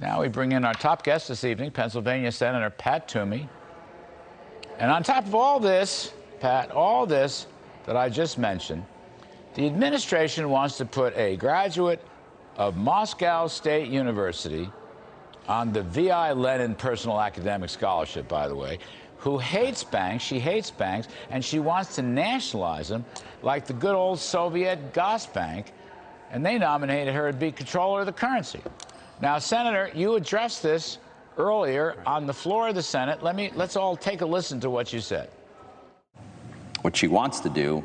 Now we bring in our top guest this evening, Pennsylvania Senator Pat Toomey. And on top of all this, Pat, all this that I just mentioned, the administration wants to put a graduate of Moscow State University on the V.I. Lenin Personal Academic Scholarship, by the way, who hates banks, she hates banks, and she wants to nationalize them like the good old Soviet Gazbank, and they nominated her to be controller of the currency. Now, Senator, you addressed this earlier on the floor of the Senate. Let's all take a listen to what you said. What she wants to do,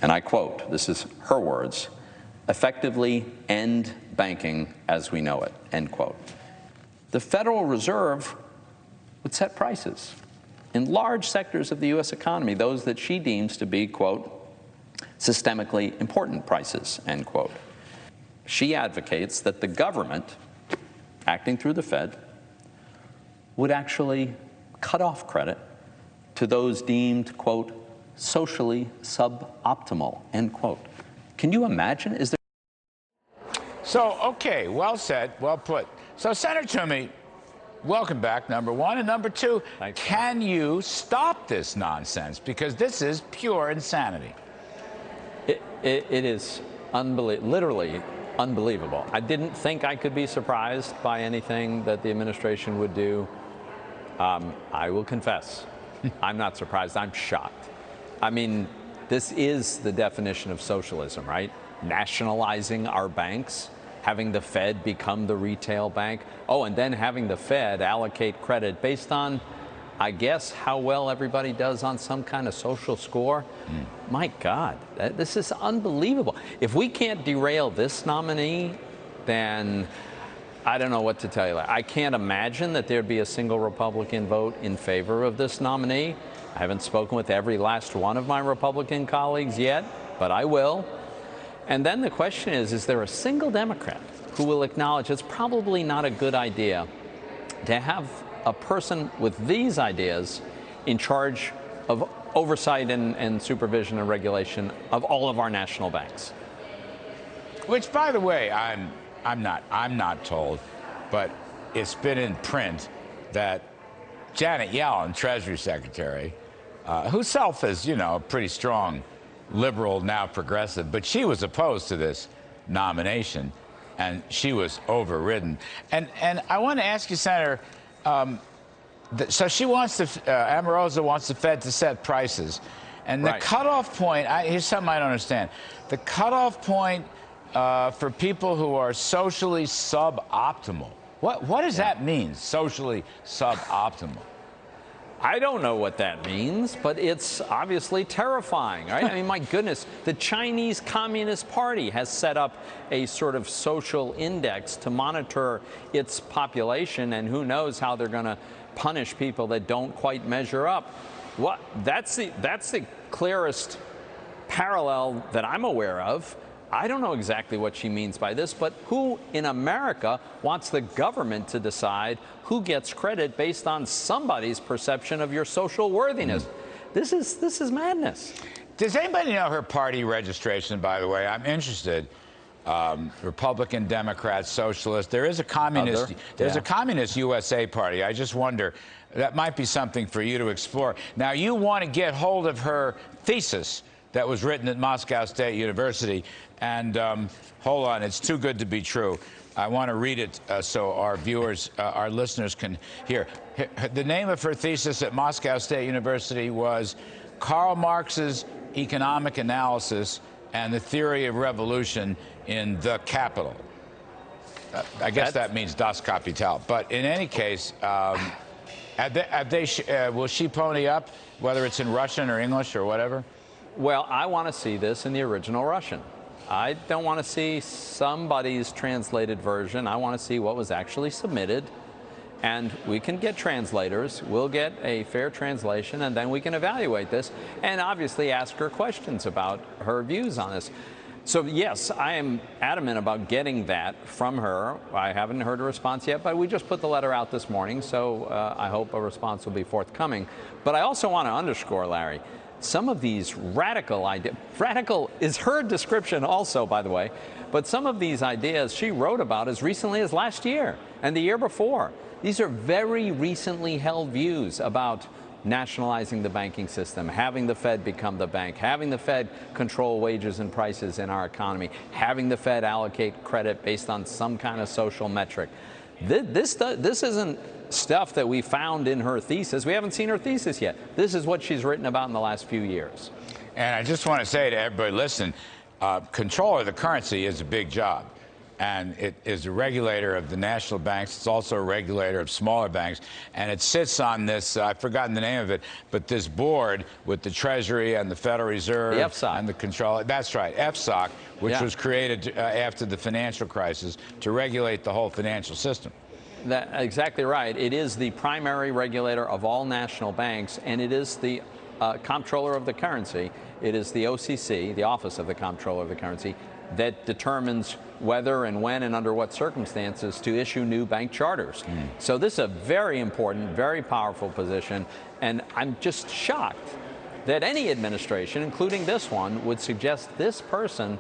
and I quote, this is her words, effectively end banking as we know it, end quote. The Federal Reserve would set prices in large sectors of the U.S. economy, those that she deems to be, quote, systemically important prices, end quote. She advocates that the government, acting through the Fed, would actually cut off credit to those deemed, quote, socially suboptimal, end quote. Can you imagine? Is there? So, okay, well said, well put. So, Senator Toomey, welcome back, number one. And number two, can you stop this nonsense? Because this is pure insanity. It is literally unbelievable. I didn't think I could be surprised by anything that the administration would do. I will confess, I'm not surprised. I'm shocked. I mean, this is the definition of socialism, right? Nationalizing our banks, having the Fed become the retail bank. Oh, and then having the Fed allocate credit based on, I guess, how well everybody does on some kind of social score. My God, this is unbelievable. If we can't derail this nominee, then I don't know what to tell you. I can't imagine that there'd be a single Republican vote in favor of this nominee. I haven't spoken with every last one of my Republican colleagues yet, but I will. And then the question is there a single Democrat who will acknowledge it's probably not a good idea to have a person with these ideas in charge of oversight and supervision and regulation of all of our national banks? Which, by the way, I'm not told, but it's been in print that Janet Yellen, Treasury Secretary, whoself is, you know, a pretty strong liberal, now progressive, but she was opposed to this nomination, and she was overridden. And I want to ask you, Senator, so she wants Amoroso wants the Fed to set prices, and the cutoff point. Here's something I don't understand: the cutoff point for people who are socially suboptimal. What does that mean? Socially suboptimal. I don't know what that means, but it's obviously terrifying, right? I mean, my goodness, the Chinese Communist Party has set up a sort of social index to monitor its population, and who knows how they're going to punish people that don't quite measure up. That's the clearest parallel that I'm aware of. I don't know exactly what she means by this, but who in America wants the government to decide who gets credit based on somebody's perception of your social worthiness? This is madness. Does anybody know her party registration, by the way? I'm interested. Republican, Democrat, Socialist. There is a communist. There's a Communist USA Party. I just wonder. That might be something for you to explore. Now, you want to get hold of her thesis that was written at Moscow State University. And hold on, it's too good to be true. I want to read it so our viewers, our listeners can hear. The name of her thesis at Moscow State University was Karl Marx's Economic Analysis and the Theory of Revolution in the Capital. I guess that means Das Kapital. But in any case, will she pony up, whether it's in Russian or English or whatever? Well, I want to see this in the original Russian. I don't want to see somebody's translated version. I want to see what was actually submitted. And we can get translators. We'll get a fair translation, and then we can evaluate this and obviously ask her questions about her views on this. So, yes, I am adamant about getting that from her. I haven't heard a response yet, but we just put the letter out this morning, so I hope a response will be forthcoming. But I also want to underscore, Larry, some of these radical ideas, radical is her description also, by the way, but some of these ideas she wrote about as recently as last year and the year before. These are very recently held views about nationalizing the banking system, having the Fed become the bank, having the Fed control wages and prices in our economy, having the Fed allocate credit based on some kind of social metric. This isn't stuff that we found in her thesis. We haven't seen her thesis yet. This is what she's written about in the last few years. And I just want to say to everybody, listen, control of the currency is a big job. And it is a regulator of the national banks. It's also a regulator of smaller banks. And it sits on this, I've forgotten the name of it, but this board with the Treasury and the Federal Reserve. The FSOC. And the control. That's right, FSOC, which was created after the financial crisis to regulate the whole financial system. That's exactly right. It is the primary regulator of all national banks, and it is the comptroller of the currency. It is the OCC, the Office of the Comptroller of the Currency, that determines whether and when and under what circumstances to issue new bank charters. So this is a very important, very powerful position, and I'm just shocked that any administration, including this one, would suggest this person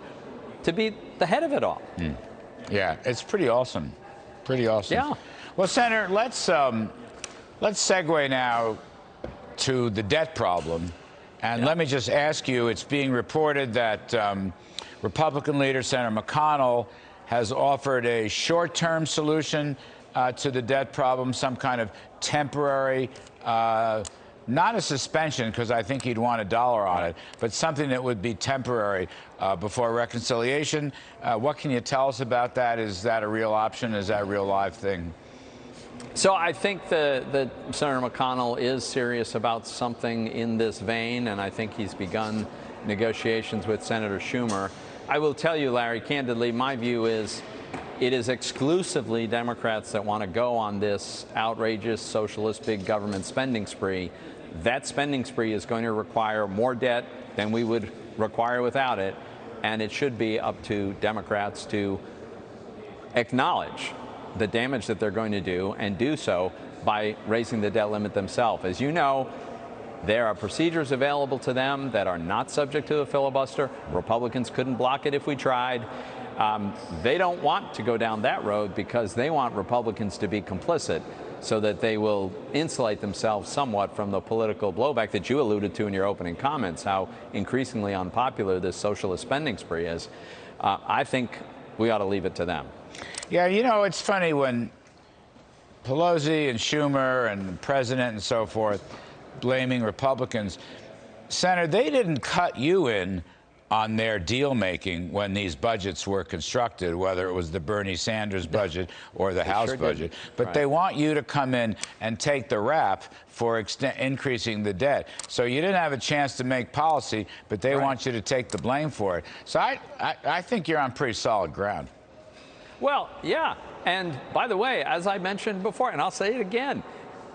to be the head of it all. Yeah, it's pretty awesome. Pretty awesome. Yeah. Well, Senator, let's segue now to the debt problem. And let me just ask you, it's being reported that Republican leader Senator McConnell has offered a short-term solution to the debt problem, some kind of temporary, not a suspension, because I think he'd want $1 on it, but something that would be temporary before reconciliation. What can you tell us about that? Is that a real option? Is that a real live thing? So I think that Senator McConnell is serious about something in this vein, and I think he's begun negotiations with Senator Schumer. I will tell you, Larry, candidly, my view is it is exclusively Democrats that want to go on this outrageous socialist big government spending spree. That spending spree is going to require more debt than we would require without it, and it should be up to Democrats to acknowledge the damage that they're going to do and do so by raising the debt limit themselves. As you know, there are procedures available to them that are not subject to a filibuster. Republicans couldn't block it if we tried. They don't want to go down that road because they want Republicans to be complicit so that they will insulate themselves somewhat from the political blowback that you alluded to in your opening comments, how increasingly unpopular this socialist spending spree is. I think we ought to leave it to them. Yeah, you know, it's funny when Pelosi and Schumer and the president and so forth blaming Republicans. Senator, they didn't cut you in on their deal making when these budgets were constructed, whether it was the Bernie Sanders budget or the House budget. But they want you to come in and take the rap for increasing the debt. So you didn't have a chance to make policy, but they want you to take the blame for it. So I think you're on pretty solid ground. Well, yeah. And by the way, as I mentioned before, and I'll say it again,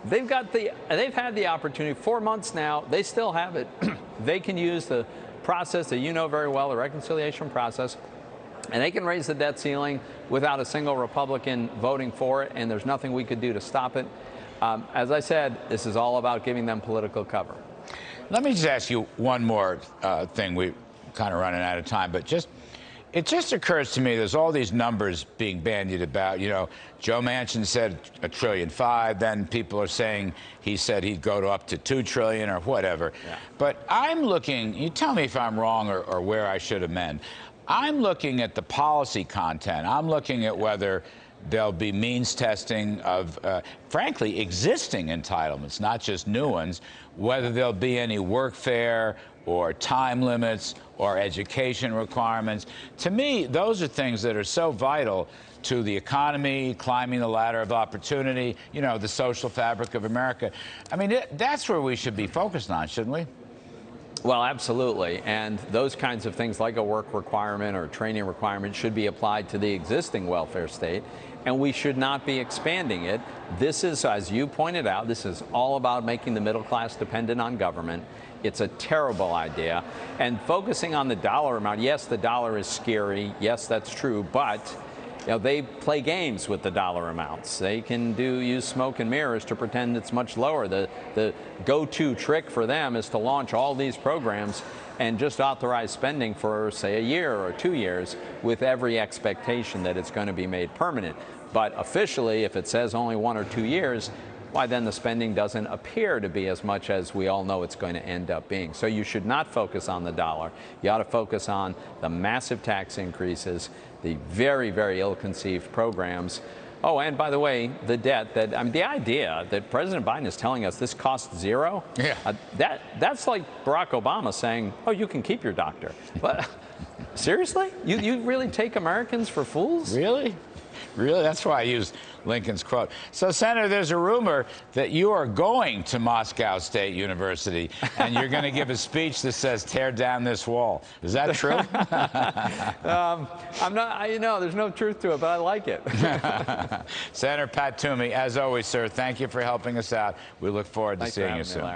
they've had the opportunity 4 months now. They still have it. They can use the process that you know very well, the reconciliation process, and they can raise the debt ceiling without a single Republican voting for it, and there's nothing we could do to stop it. As I said, this is all about giving them political cover. Let me just ask you one more thing. We're kind of running out of time, but it just occurs to me there's all these numbers being bandied about. You know, Joe Manchin said $1.5 trillion. Then people are saying he said he'd go to up to $2 trillion or whatever. Yeah. But I'm looking, you tell me if I'm wrong or where I should amend. I'm looking at the policy content. I'm looking at whether there'll be means testing of, frankly, existing entitlements, not just new ones, whether there'll be any workfare or time limits or education requirements. To me, those are things that are so vital to the economy, climbing the ladder of opportunity, you know, the social fabric of America. I mean, that's where we should be focused on, shouldn't we? Well, absolutely. And those kinds of things like a work requirement or training requirement should be applied to the existing welfare state, and we should not be expanding it. This is, as you pointed out, this is all about making the middle class dependent on government. It's a terrible idea. And focusing on the dollar amount, yes, the dollar is scary. Yes, that's true. But they play games with the dollar amounts. They can use smoke and mirrors to pretend it's much lower. The go-to trick for them is to launch all these programs and just authorize spending for, say, a year or 2 years with every expectation that it's going to be made permanent. But officially, if it says only 1 or 2 years, why then the spending doesn't appear to be as much as we all know it's going to end up being. So you should not focus on the dollar. You ought to focus on the massive tax increases, the very, very ill-conceived programs. Oh, and by the way, the debt that, the idea that President Biden is telling us this costs zero, that's like Barack Obama saying, oh, you can keep your doctor. But seriously? You really take Americans for fools? Really? Really? That's why I used Lincoln's quote. So, Senator, there's a rumor that you are going to Moscow State University, and you're going to give a speech that says, tear down this wall. Is that true? I'm not, there's no truth to it, but I like it. Senator Pat Toomey, as always, sir, thank you for helping us out. We look forward to seeing you soon.